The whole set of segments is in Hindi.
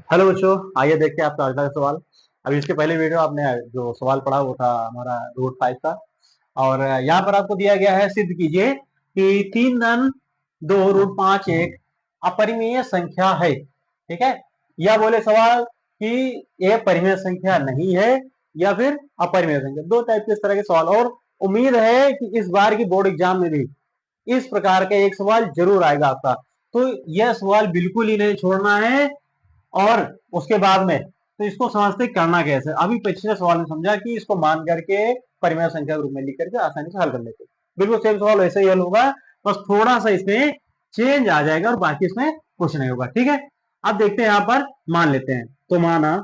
हेलो बच्चों, आइए देखते हैं आपका अगला सवाल। अभी इसके पहले वीडियो आपने जो सवाल पढ़ा वो था हमारा रूट 5 का। और यहाँ पर आपको दिया गया है, सिद्ध कीजिए कि 3 धन 2 रूट 5 एक अपरिमेय संख्या है। ठीक है, या बोले सवाल कि ये परिमेय संख्या नहीं है या फिर अपरिमेय संख्या। दो टाइप के इस तरह के सवाल, और उम्मीद है कि इस बार की बोर्ड एग्जाम में भी इस प्रकार का एक सवाल जरूर आएगा आपका। तो यह सवाल बिल्कुल ही नहीं छोड़ना है। और उसके बाद में तो इसको समझते करना कैसे। अभी पिछले सवाल में समझा कि इसको मान करके परिमेय संख्या के रूप में लिख करके आसानी से हल कर लेते। बिल्कुल सेम सवाल वैसे ही हल होगा, बस थोड़ा सा इसमें चेंज आ जाएगा और बाकी इसमें कुछ नहीं होगा। ठीक है, अब देखते हैं, यहां पर मान लेते हैं। तो माना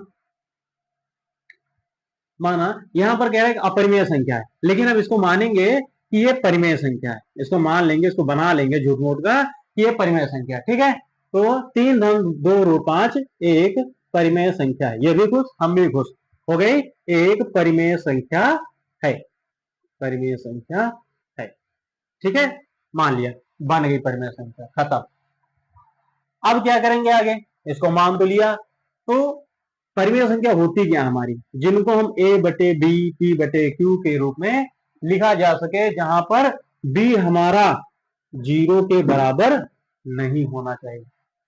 माना यहां पर कह रहा है कि अपरिमेय संख्या है, लेकिन अब इसको मानेंगे कि ये परिमेय संख्या है। इसको मान लेंगे, इसको बना लेंगे झूठ मूठ का कि ये परिमेय संख्या है। ठीक है, तो 3 धन 2 रूट 5 एक परिमेय संख्या है। ये भी खुश, हम भी खुश हो गई। एक परिमेय संख्या है, परिमेय संख्या है। ठीक है, मान लिया, बन गई परिमेय संख्या, खत्म। अब क्या करेंगे आगे, इसको मान तो लिया, तो परिमेय संख्या होती क्या हमारी, जिनको हम ए बटे बी पी बटे क्यू के रूप में लिखा जा सके, जहां पर बी हमारा 0 के बराबर नहीं होना चाहिए।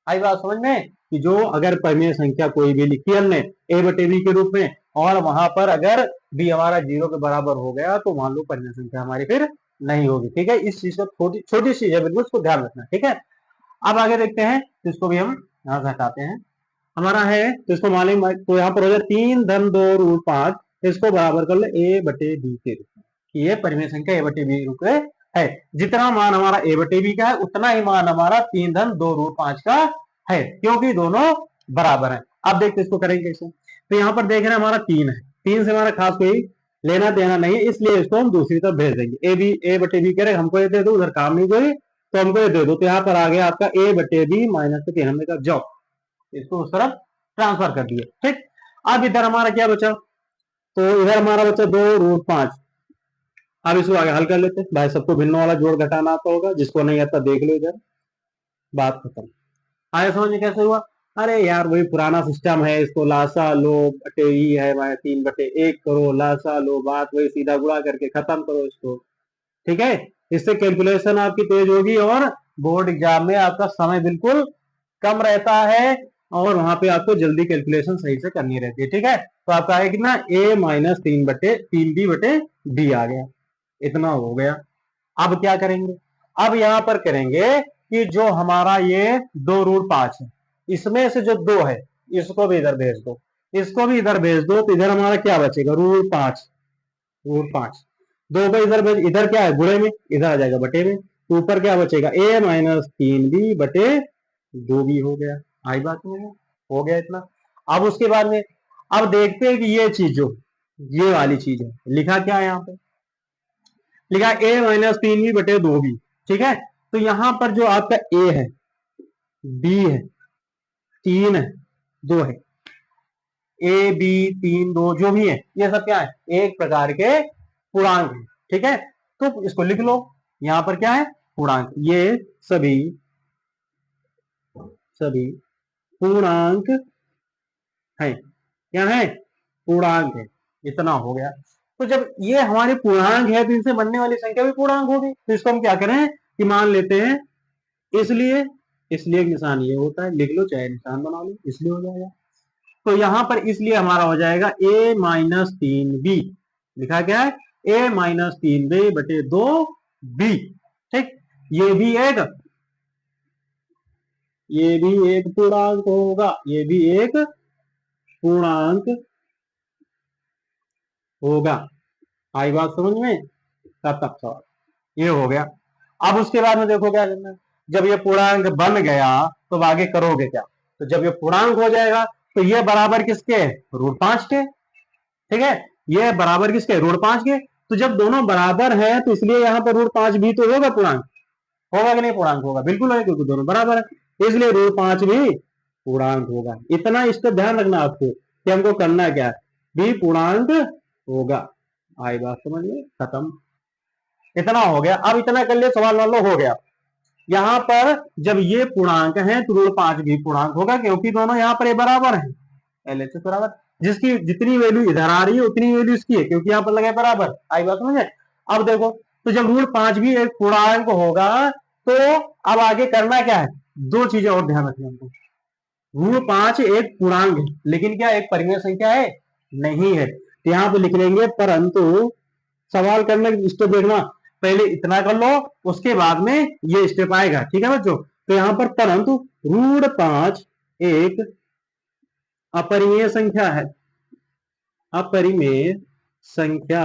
आई बात समझ में कि जो अगर परिमेय संख्या कोई भी लिखी हमने ए बटे बी के रूप में, और वहां पर अगर बी हमारा 0 के बराबर हो गया, तो मान लो परिमेय संख्या हमारी फिर नहीं होगी। ठीक है, इस चीज को छोटी छोटी चीज है, बिल्कुल इसको ध्यान रखना। ठीक है, अब आगे देखते हैं, तो इसको भी हम यहां से हटाते हैं। हमारा है, तो इसको मान लेंगे, तो यहाँ पर हो जाए 3 धन 2 रूट 5, इसको बराबर कर ले ए बटे बी के रूप में, कि ये परिमेय संख्या ए बटे बी रूप में है। जितना मान हमारा ए बटे बी का है, उतना ही मान हमारा 3 धन 2 रूट 5 का है, क्योंकि दोनों बराबर है। अब देखते इसको करेंगे कैसे। तो यहाँ पर देख रहे हैं हमारा 3 है, 3 से हमारा खास कोई लेना देना नहीं है, इसलिए इसको हम दूसरी तरफ भेज देंगे। ए बटे बी कह रहे हमको ये दे दो, उधर काम नहीं कोई, तो हमको ये दे दो। तो यहाँ पर आ गया आपका ए बटे बी माइनस 3, हमने कहा जाओ इसको उस तरफ ट्रांसफर कर दिए। ठीक, अब इधर हमारा क्या बचा, तो इधर हमारा बचा 2 रूट 5। अब इसको आगे हल कर लेते हैं भाई, सबको भिन्न वाला जोड़ घटाना आता होगा, जिसको नहीं आता देख लो इधर, बात खत्म। आगे समझ में कैसे हुआ। अरे यार वही पुराना सिस्टम है, इसको लासा लो बटे ई है माइनस 3/1 करो, लासा लो, बात वही, सीधा गुणा करके खत्म करो इसको। ठीक है, इससे कैलकुलेशन आपकी तेज होगी और बोर्ड एग्जाम में आपका समय बिल्कुल कम रहता है, और वहां पे आपको जल्दी कैलकुलेशन सही से करनी रहती है। ठीक है, तो आपका आएगा कितना, ए माइनस 3/3 बी आ गया, इतना हो गया। अब क्या करेंगे, अब यहां पर करेंगे कि जो हमारा ये 2 रूट 5 है, इसमें से जो 2 है, इसको भी इधर भेज दो, इसको भी इधर भेज दो, तो इधर हमारा क्या बचेगा, रूट 5। रूट 5 2 का इधर इधर क्या है गुणे में, इधर आ जाएगा बटे में, तो ऊपर क्या बचेगा, ए माइनस 3 बी बटे 2 हो गया। आई बात में हो गया इतना। अब उसके बाद में अब देखते हैं कि ये चीज जो ये वाली चीज है, लिखा क्या है यहाँ पे, लिखा ए माइनस 3 बी बटे 2 ठीक है, तो यहां पर जो आपका ए है, बी है, 3 है, 2 है, ए बी 3 2 जो भी है, ये सब क्या है, एक प्रकार के पूर्णांक है। ठीक है, तो इसको लिख लो, यहां पर क्या है, पूर्णांक। ये सभी सभी पूर्णांक है, क्या है, पूर्णांक है। इतना हो गया। तो जब ये हमारे पूर्णांक है, तो इनसे बनने वाली संख्या भी पूर्णांक होगी, तो इसको हम क्या करें कि मान लेते हैं, इसलिए इसलिए एक निशान ये होता है, लिख लो चाहे निशान बना लो, इसलिए हो जाएगा। तो यहां पर इसलिए हमारा हो जाएगा a-3b, लिखा क्या है, a-3b/2b। ठीक, ये भी एक ये भी एक पूर्णांक होगा, ये भी एक पूर्णांक होगा। आई बात समझ में, तब तक सवाल ये हो गया। अब उसके बाद में देखो क्या करना है, जब ये पूर्णांक बन गया तो आगे करोगे क्या, तो जब ये पूर्णांक हो जाएगा, तो ये बराबर किसके, रूट 5 के। ठीक है, ये बराबर किसके, रूट 5 के। तो जब दोनों बराबर है, तो इसलिए यहाँ पर रूट 5 भी तो होगा पूर्णांक, होगा कि नहीं, पूर्णांक होगा, बिल्कुल है, क्योंकि दोनों बराबर है, इसलिए रूट 5 भी पूर्णांक होगा। इतना इसका ध्यान रखना आपको कि हमको करना क्या है, भी पूर्णांक होगा। आई बात समझ में, खत्म। इतना हो गया। अब इतना कर लिया, सवाल मान लो हो गया। यहाँ पर जब ये पूर्णांक है तो ऋण 5 भी पूर्णांक होगा, क्योंकि दोनों यहाँ पर ये बराबर है। LHS बराबर, जिसकी जितनी वैल्यू इधर आ रही है उतनी वैल्यू इसकी है, क्योंकि यहाँ पर लगे बराबर। आई बात समझे? अब देखो, तो जब ऋण 5 भी एक पूर्णांक होगा तो अब आगे करना क्या है, दो चीजें और ध्यान रखना हमको। ऋण 5 एक पूर्णांक है, लेकिन क्या एक परिमेय संख्या है? नहीं है। तो यहाँ पे लिख लेंगे, परंतु सवाल करने की स्टेप देखना, पहले इतना कर लो, उसके बाद में ये स्टेप आएगा। ठीक है बच्चों? तो यहाँ पर परंतु ऋण 5 एक अपरिमेय संख्या है। अपरिमेय संख्या,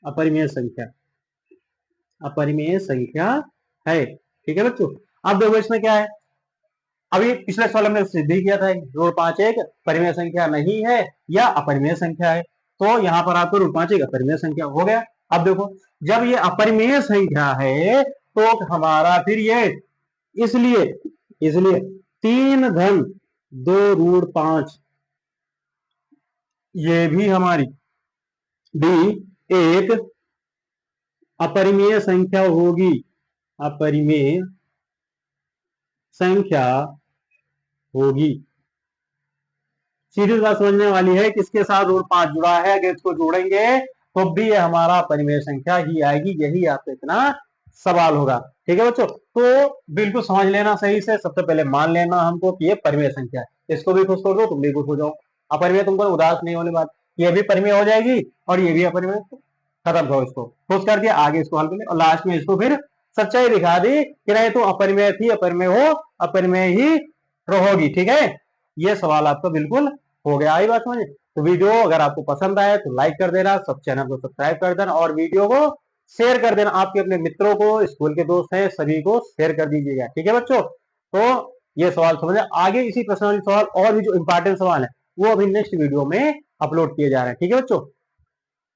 अपरिमेय संख्या, अपरिमेय संख्या है। ठीक है बच्चों? अब देखो इसमें क्या है, अभी पिछले सवाल हमने सिद्ध किया था ऋण 5 एक परिमेय संख्या नहीं है या अपरिमेय संख्या है, तो यहाँ पर आपको ऋण 5 एक अपरिमेय संख्या हो गया। अब देखो, जब ये अपरिमेय संख्या है तो हमारा फिर ये, इसलिए इसलिए 3 धन 2 ऋण 5 ये भी हमारी भी एक अपरिमेय संख्या होगी। अपरिमेय संख्या होगी। सीधी बात समझने वाली है, किसके साथ ऋण 5 जुड़ा है, अगर इसको जोड़ेंगे तो भी ये हमारा परिमेय संख्या ही आएगी। यही आपका इतना सवाल होगा। ठीक है बच्चों? तो बिल्कुल समझ लेना सही से, सबसे पहले मान लेना हमको कि ये परिमेय संख्या है। इसको भी खुश कर दो, तुम भी खुश हो जाओ। अपरिमेय तुमको उदास नहीं होने बात, ये भी परिमेय हो जाएगी और ये भी अपरिमेय, खत्म करो इसको, खुश कर दिया। आगे इसको हल कर लिया और लास्ट में इसको फिर सच्चाई दिखा दी कि नहीं तो अपरिमेय थी, अपरिमेय हो, अपरिमेय ही रहोगी। ठीक है? ये सवाल आपका बिल्कुल हो गया। आई बात समझे? तो वीडियो अगर आपको पसंद आए तो लाइक कर देना, सब चैनल को सब्सक्राइब कर देना और वीडियो को शेयर कर देना। आपके अपने मित्रों को, स्कूल के दोस्त हैं, सभी को शेयर कर दीजिएगा। ठीक है बच्चों? तो ये सवाल समझे। आगे इसी प्रश्न सवाल और भी जो इंपॉर्टेंट सवाल है वो अभी नेक्स्ट वीडियो में अपलोड किए जा रहे हैं। ठीक है बच्चों?